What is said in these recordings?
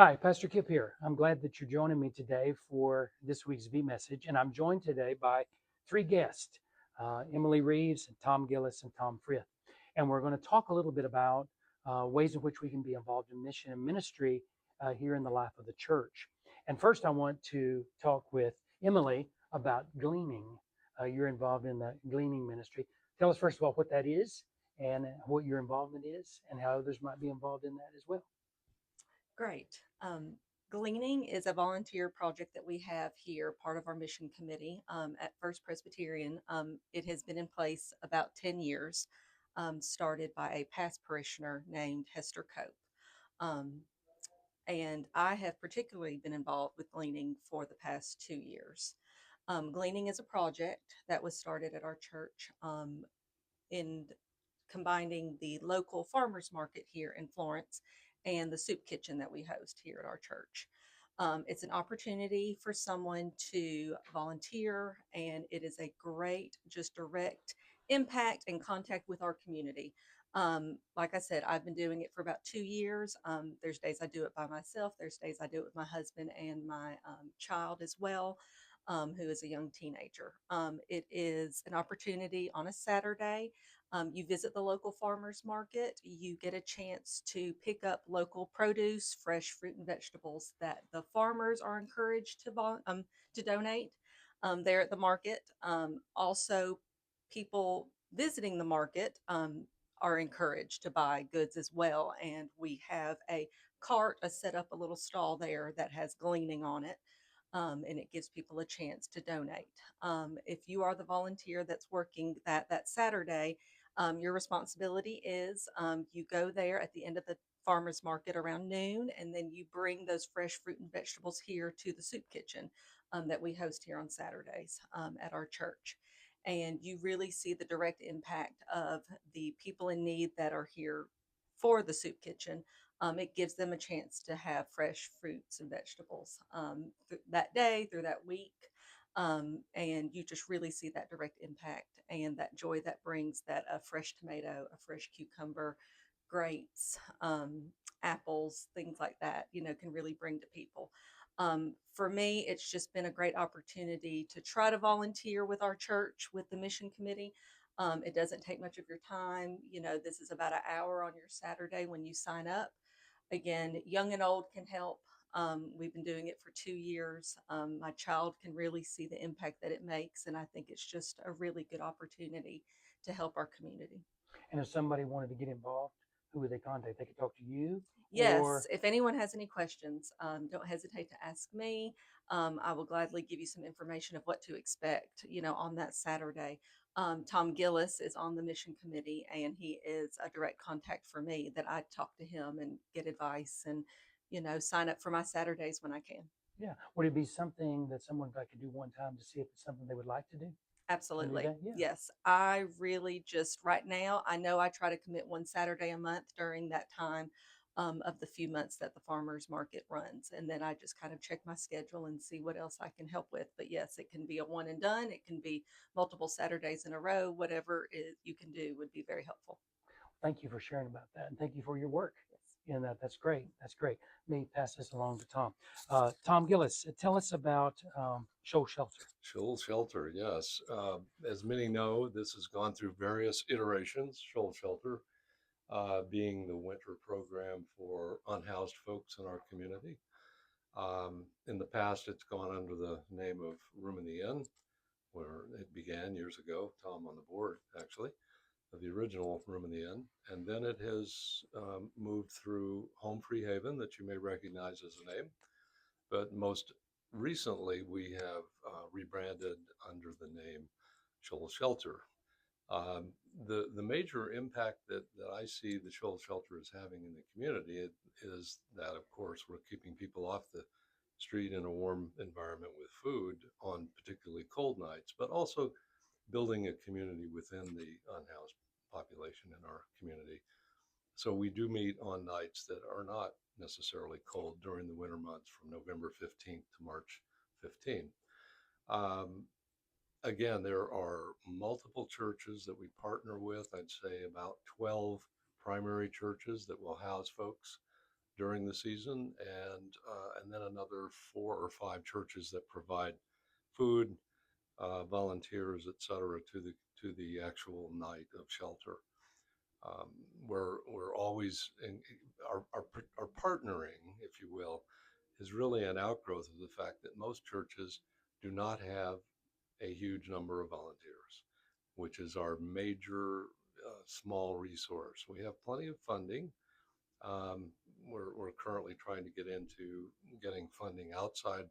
Hi, Pastor Kip here. I'm glad that you're joining me today for this week's V message. And I'm joined today by three guests, Emily Reeves, and Tom Gillis, and Tom Frith. And we're going to talk a little bit about ways in which we can be involved in mission and ministry here in the life of the church. And first, I want to talk with Emily about gleaning. You're involved in the gleaning ministry. Tell us, first of all, what that is and what your involvement is and how others might be involved in that as well. Great. Gleaning is a volunteer project that we have here, part of our mission committee at First Presbyterian. It has been in place about 10 years, started by a past parishioner named Hester Cope. Um, and I have particularly been involved with Gleaning for the past 2 years. Gleaning is a project that was started at our church in combining the local farmers market here in Florence and the soup kitchen that we host here at our church. It's an opportunity for someone to volunteer, and it is a great, just direct impact and contact with our community. Like I said, I've been doing it for about 2 years. There's days I do it by myself, there's days I do it with my husband and my child as well. Who is a young teenager. It is an opportunity on a Saturday. You visit the local farmers market, you get a chance to pick up local produce, fresh fruit and vegetables that the farmers are encouraged to donate there at the market. Also, people visiting the market are encouraged to buy goods as well. And we have a cart, a set up a little stall there that has gleaning on it. And it gives people a chance to donate. If you are the volunteer that's working that Saturday, your responsibility is you go there at the end of the farmers market around noon, and then you bring those fresh fruit and vegetables here to the soup kitchen that we host here on Saturdays at our church. And you really see the direct impact of the people in need that are here for the soup kitchen. It gives them a chance to have fresh fruits and vegetables that day through that week. And you just really see that direct impact and that joy that brings that a fresh tomato, a fresh cucumber, grapes, apples, things like that, can really bring to people. For me, it's just been a great opportunity to try to volunteer with our church, with the mission committee. It doesn't take much of your time. This is about an hour on your Saturday when you sign up. Again, young and old can help. We've been doing it for 2 years. My child can really see the impact that it makes, and I think it's just a really good opportunity to help our community. And if somebody wanted to get involved, who would they contact? They could talk to you Yes, or if anyone has any questions, don't hesitate to ask me. I will gladly give you some information of what to expect, on that Saturday. Tom Gillis is on the mission committee, and he is a direct contact for me that I talk to him and get advice and, sign up for my Saturdays when I can. yeah, would it be something that someone I could do one time to see if it's something they would like to do? Can do Absolutely. that? Yeah. Yes. I really just right now, I know I try to commit one Saturday a month during that time of the few months that the farmers market runs. And then I just kind of check my schedule and see what else I can help with. But yes, it can be a one and done. It can be multiple Saturdays in a row. Whatever you can do would be very helpful. Thank you for sharing about that, and thank you for your work Yes. in that. That's great. That's great. Let me pass this along to Tom. Tom Gillis, tell us about Show Shelter. Shoal Shelter, yes. As many know, this has gone through various iterations. Shoal Shelter being the winter program for unhoused folks in our community. In the past, it's gone under the name of Room in the Inn, where it began years ago. Tom on the board, actually, of the original Room in the Inn. And then it has moved through Home Free Haven, that you may recognize as a name. But most recently, we have rebranded under the name Shoal Shelter. The major impact that I see the Shoal Shelter is having in the community is that, of course, we're keeping people off the street in a warm environment with food on particularly cold nights, but also building a community within the unhoused population in our community. So we do meet on nights that are not necessarily cold during the winter months from November 15th to March 15th. Um, Again, there are multiple churches that we partner with. I'd say about 12 primary churches that will house folks during the season, and then another 4 or 5 churches that provide food, volunteers, etc., to the actual night of shelter. Um, we're always our partnering, if you will, is really an outgrowth of the fact that most churches do not have a huge number of volunteers, which is our major small resource. We have plenty of funding. Um, we're currently trying to get into getting funding outside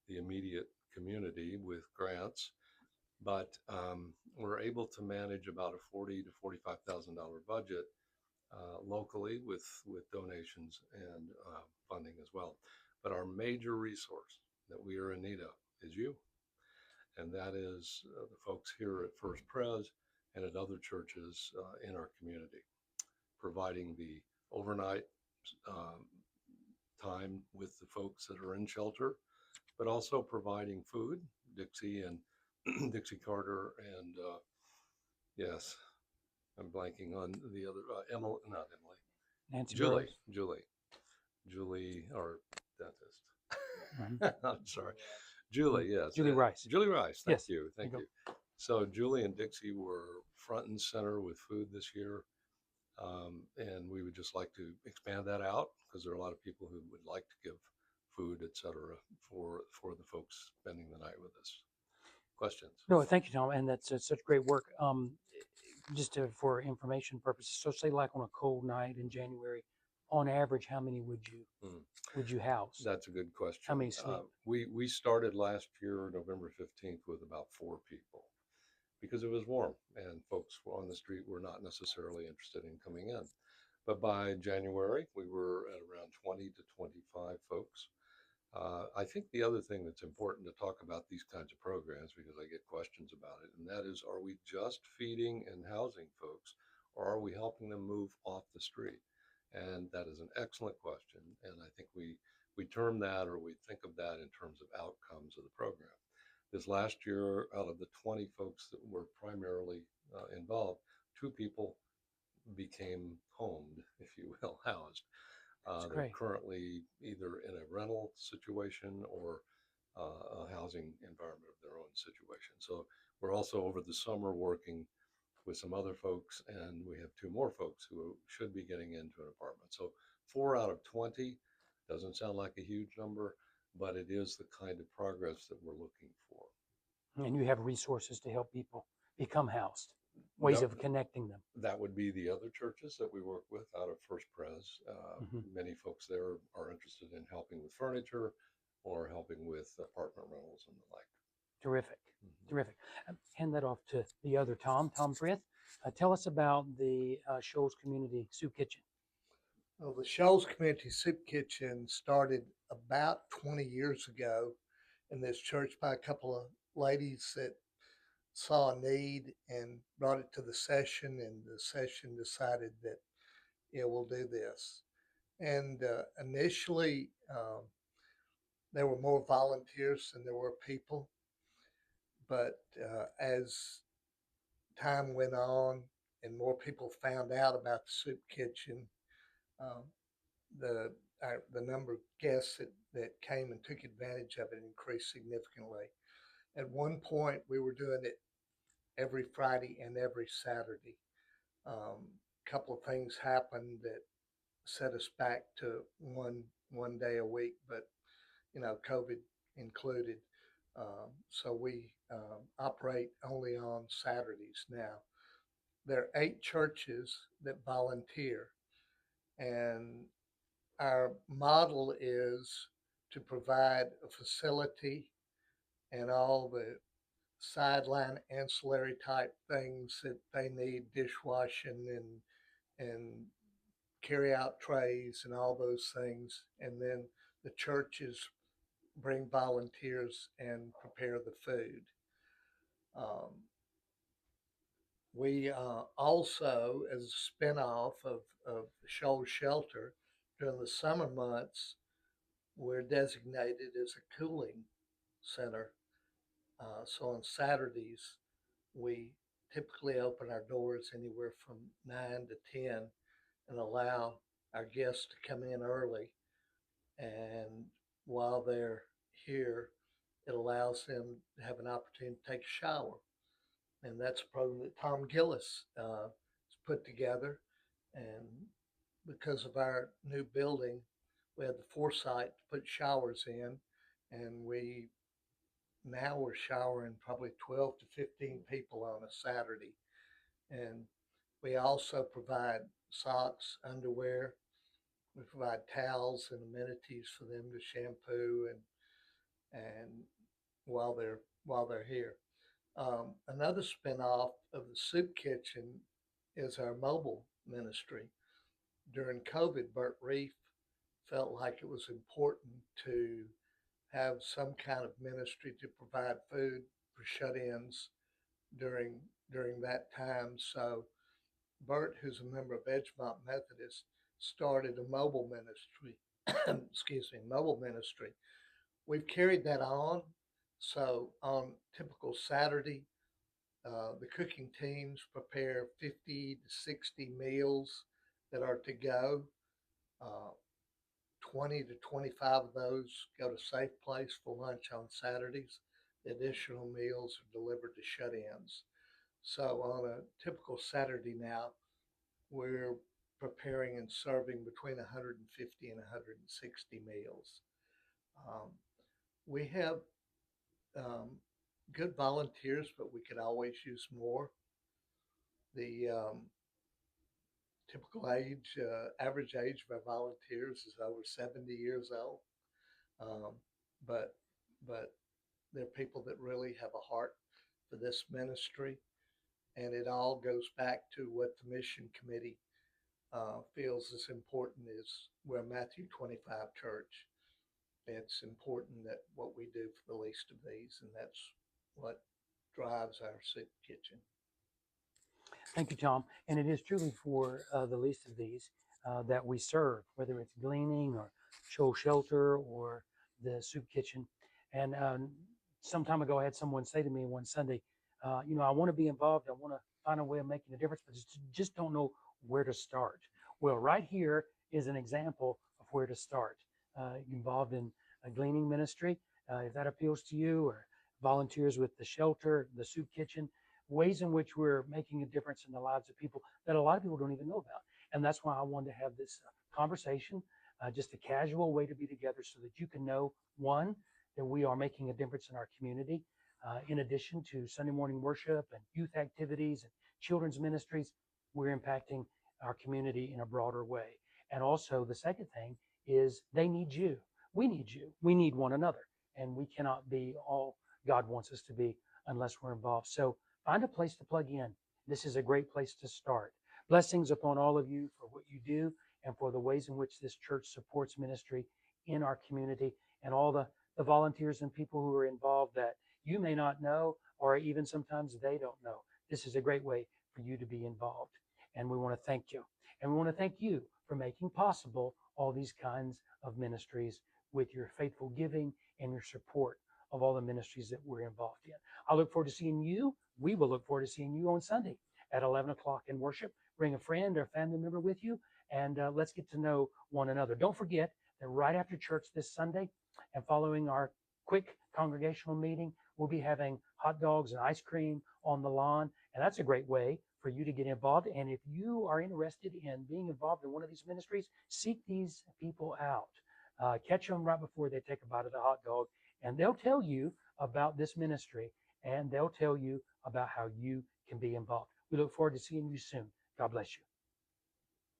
the immediate community with grants, but we're able to manage about a $40,000 to $45,000 budget locally with donations and funding as well. But our major resource that we are in need of is you, and that is the folks here at First Pres and at other churches in our community, providing the overnight um, time with the folks that are in shelter, but also providing food. Dixie and Dixie Carter and yes, I'm blanking on the other Emily, not Emily, Nancy Julie, Burroughs. Julie, our Mhm. dentist. I'm sorry, Julie. Yes, Julie Rice. Julie Rice. Thank Yes. you, There thank you you. So Julie and Dixie were front and center with food this year. And we would just like to expand that out because there are a lot of people who would like to give food, etc., for the folks spending the night with us. Questions? No, thank you, Tom, and that's such great work. Just for information purposes, so say like on a cold night in January, on average, how many Hmm. would you house? That's a good question. How many sleep? We started last year, November 15th, with about 4 people because it was warm and folks on the street were not necessarily interested in coming in. But by January, we were at around 20 to 25 folks. I think the other thing that's important to talk about these kinds of programs, because I get questions about it, and that is, are we just feeding and housing folks, or are we helping them move off the street? And that is an excellent question. And I think we term that, or we think of that in terms of outcomes of the program. This last year, out of the 20 folks that were primarily involved, 2 people became homed, if you will, housed. That's They're great. currently either in a rental situation or a housing environment of their own situation. So we're also over the summer working with some other folks, and we have 2 more folks who should be getting into an apartment. So 4 out of 20 doesn't sound like a huge number, but it is the kind of progress that we're looking for. And you have resources to help people become housed, ways That, of connecting them. that would be the other churches that we work with out of First Pres. Hmm. Many folks there are interested in helping with furniture or helping with apartment rentals and the like. Terrific, Mhm. terrific. Hand that off to the other Tom, Tom Frith. Tell us about the Shoals Community Soup Kitchen. Well, the Shoals Community Soup Kitchen started about 20 years ago in this church by a couple of ladies that saw a need and brought it to the session, and the session decided that, yeah, we'll do this. And initially, there were more volunteers than there were people, but as time went on and more people found out about the soup kitchen, um, the the number of guests that came and took advantage of it increased significantly. At one point, we were doing it every Friday and every Saturday. A couple of things happened that set us back to one day a week, but COVID included. So we operate only on Saturdays now. There are 8 churches that volunteer, and our model is to provide a facility and all the sideline ancillary type things that they need, dishwashing and carry out trays and all those things. And then the churches bring volunteers and prepare the food. Um, we also, as a spinoff of Shoal Shelter, during the summer months, we're designated as a cooling center. So on Saturdays, we typically open our doors anywhere from 9 to 10 and allow our guests to come in early, and while they're here, it allows them to have an opportunity to take a shower. And that's a program that Tom Gillis has put together. And because of our new building, we had the foresight to put showers in, and we're showering probably 12 to 15 people on a Saturday. And we also provide socks, underwear. We provide towels and amenities for them to shampoo and while they're here. Another spinoff of the soup kitchen is our mobile ministry. During COVID, Burt Reef felt like it was important to have some kind of ministry to provide food for shut-ins during during that time. So Bert, who's a member of Edgemont Methodist, started a mobile ministry. Excuse me, mobile ministry. We've carried that on. So on typical Saturday, the cooking teams prepare 50 to 60 meals that are to go. Uh, 20 to 25 of those go to Safe Place for lunch on Saturdays. The additional meals are delivered to shut ins. So on a typical Saturday now, we're preparing and serving between 150 and 160 meals. Um, we have good volunteers, but we could always use more. The average age of our volunteers is over 70 years old. Um, but but they're people that really have a heart for this ministry, and it all goes back to what the mission committee feels is important is we're a Matthew 25 church. It's important that what we do for the least of these, and that's what drives our soup kitchen. Thank you, Tom. And it is truly for the least of these that we serve, whether it's gleaning or show shelter or the soup kitchen. And some time ago, I had someone say to me one Sunday, I want to be involved. I want to find a way of making a difference, but just don't know where to start. Well, right here is an example of where to start. Involved in a gleaning ministry, if that appeals to you, or volunteers with the shelter, the soup kitchen, ways in which we're making a difference in the lives of people that a lot of people don't even know about. And that's why I wanted to have this conversation, just a casual way to be together so that you can know, one, that we are making a difference in our community. In addition to Sunday morning worship and youth activities and children's ministries, we're impacting our community in a broader way. And also, the second thing is they need you. We need you. We need one another. And we cannot be all God wants us to be unless we're involved. So find a place to plug in. This is a great place to start. Blessings upon all of you for what you do and for the ways in which this church supports ministry in our community, and all the volunteers and people who are involved that you may not know, or even sometimes they don't know. This is a great way for you to be involved. And we want to thank you. And we want to thank you for making possible all these kinds of ministries with your faithful giving and your support of all the ministries that we're involved in. I look forward to seeing you. We will look forward to seeing you on Sunday at 11 o'clock in worship. Bring a friend or family member with you, and let's get to know one another. Don't forget that right after church this Sunday and following our quick congregational meeting, we'll be having hot dogs and ice cream on the lawn, and that's a great way for you to get involved. And if you are interested in being involved in one of these ministries, seek these people out. Catch them right before they take a bite of the hot dog, and they'll tell you about this ministry, and they'll tell you about how you can be involved. We look forward to seeing you soon. God bless you.